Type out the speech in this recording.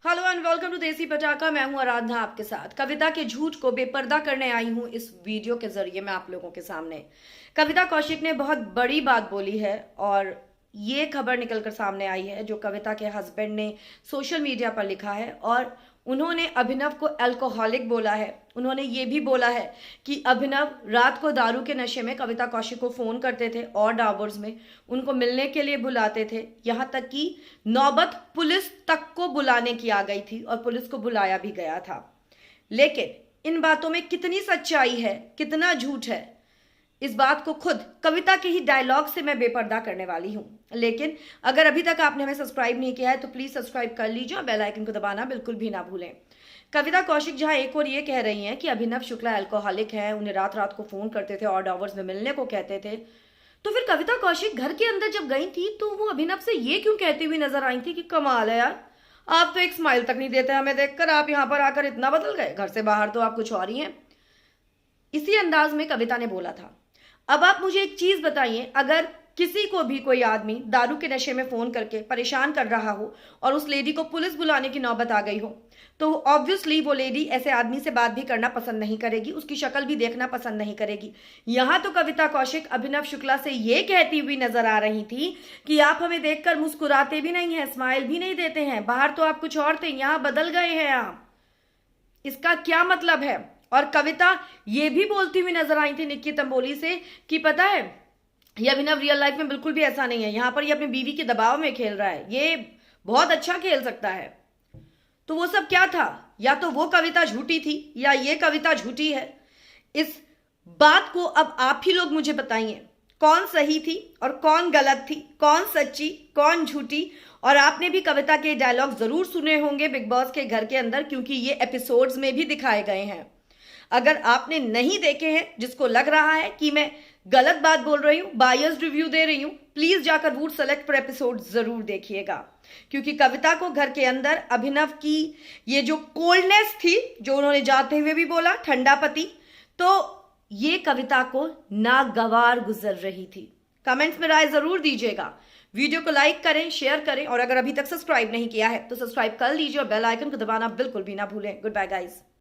Hello and welcome to देसी पटाखा। मैं हूं आराधना आपके साथ। कविता के झूठ को बेपर्दा करने आई हूं इस वीडियो के जरिए मैं आप लोगों के सामने। कविता कौशिक ने बहुत बड़ी बात बोली है और ये खबर निकलकर सामने आई है जो कविता के हस्बैंड ने सोशल मीडिया पर लिखा है और उन्होंने अभिनव को अल्कोहलिक बोला है। उन्होंने ये भी बोला है कि अभिनव रात को दारू के नशे में कविता कौशिक को फोन करते थे और आवर्स में उनको मिलने के लिए बुलाते थे। यहाँ तक कि नौबत पुलिस तक को बुलाने की आ गई थी और पुलिस को बुलाया भी गया था। लेकिन इन बातों में कितनी सच्चाई है, कितना झूठ है, इस बात को खुद कविता के ही डायलॉग से मैं बेपर्दा करने वाली हूं। लेकिन अगर अभी तक आपने हमें सब्सक्राइब नहीं किया है तो प्लीज सब्सक्राइब कर लीजिए और बेल आइकन को दबाना बिल्कुल भी ना भूलें। कविता कौशिक जहां एक और ये कह रही हैं कि अभिनव शुक्ला अल्कोहलिक है, उन्हें रात रात को फोन करते थे, ऑड आवर्स में मिलने को कहते थे, तो फिर कविता कौशिक घर के अंदर जब गई थी तो वो अभिनव से ये क्यों कहती हुई नजर आई थी कि कमाल है यार, आप तो एक स्माइल तक नहीं देते हमें देखकर, आप यहां पर आकर इतना बदल गए, घर से बाहर तो आप कुछ और ही हैं। इसी अंदाज में कविता ने बोला था। अब आप मुझे एक चीज बताइए, अगर किसी को भी कोई आदमी दारू के नशे में फोन करके परेशान कर रहा हो और उस लेडी को पुलिस बुलाने की नौबत आ गई हो तो ऑब्वियसली वो लेडी ऐसे आदमी से बात भी करना पसंद नहीं करेगी, उसकी शक्ल भी देखना पसंद नहीं करेगी। यहां तो कविता कौशिक अभिनव शुक्ला से ये कहती हुई नजर आ रही थी कि आप हमें देखकर मुस्कुराते भी नहीं हैं, स्माइल भी नहीं देते हैं, बाहर तो आप कुछ और थे, यहां बदल गए हैं आप। इसका क्या मतलब है? और कविता ये भी बोलती हुई नजर आई थी निक्की तंबोली से कि पता है ये अभिनव रियल लाइफ में बिल्कुल भी ऐसा नहीं है, यहां पर ये अपनी बीवी के दबाव में खेल रहा है, ये बहुत अच्छा खेल सकता है। तो वो सब क्या था? या तो वो कविता झूठी थी या ये कविता झूठी है। इस बात को अब आप ही लोग मुझे बताइए, कौन सही थी और कौन गलत थी, कौन सच्ची कौन झूठी। और आपने भी कविता के डायलॉग जरूर सुने होंगे बिग बॉस के घर के अंदर, क्योंकि ये एपिसोड्स में भी दिखाए गए हैं। अगर आपने नहीं देखे हैं, जिसको लग रहा है कि मैं गलत बात बोल रही हूं, बायस्ड रिव्यू दे रही हूं, प्लीज जाकर वूड सेलेक्ट पर एपिसोड जरूर देखिएगा। क्योंकि कविता को घर के अंदर अभिनव की ये जो कोल्डनेस थी, जो उन्होंने जाते हुए भी बोला ठंडा पति, तो ये कविता को नागवार गुजर रही थी। कमेंट्स में राय जरूर दीजिएगा। वीडियो को लाइक करें, शेयर करें और अगर अभी तक सब्सक्राइब नहीं किया है तो सब्सक्राइब कर लीजिए और बेल आइकन को दबाना बिल्कुल भी ना भूलें। Good bye guys.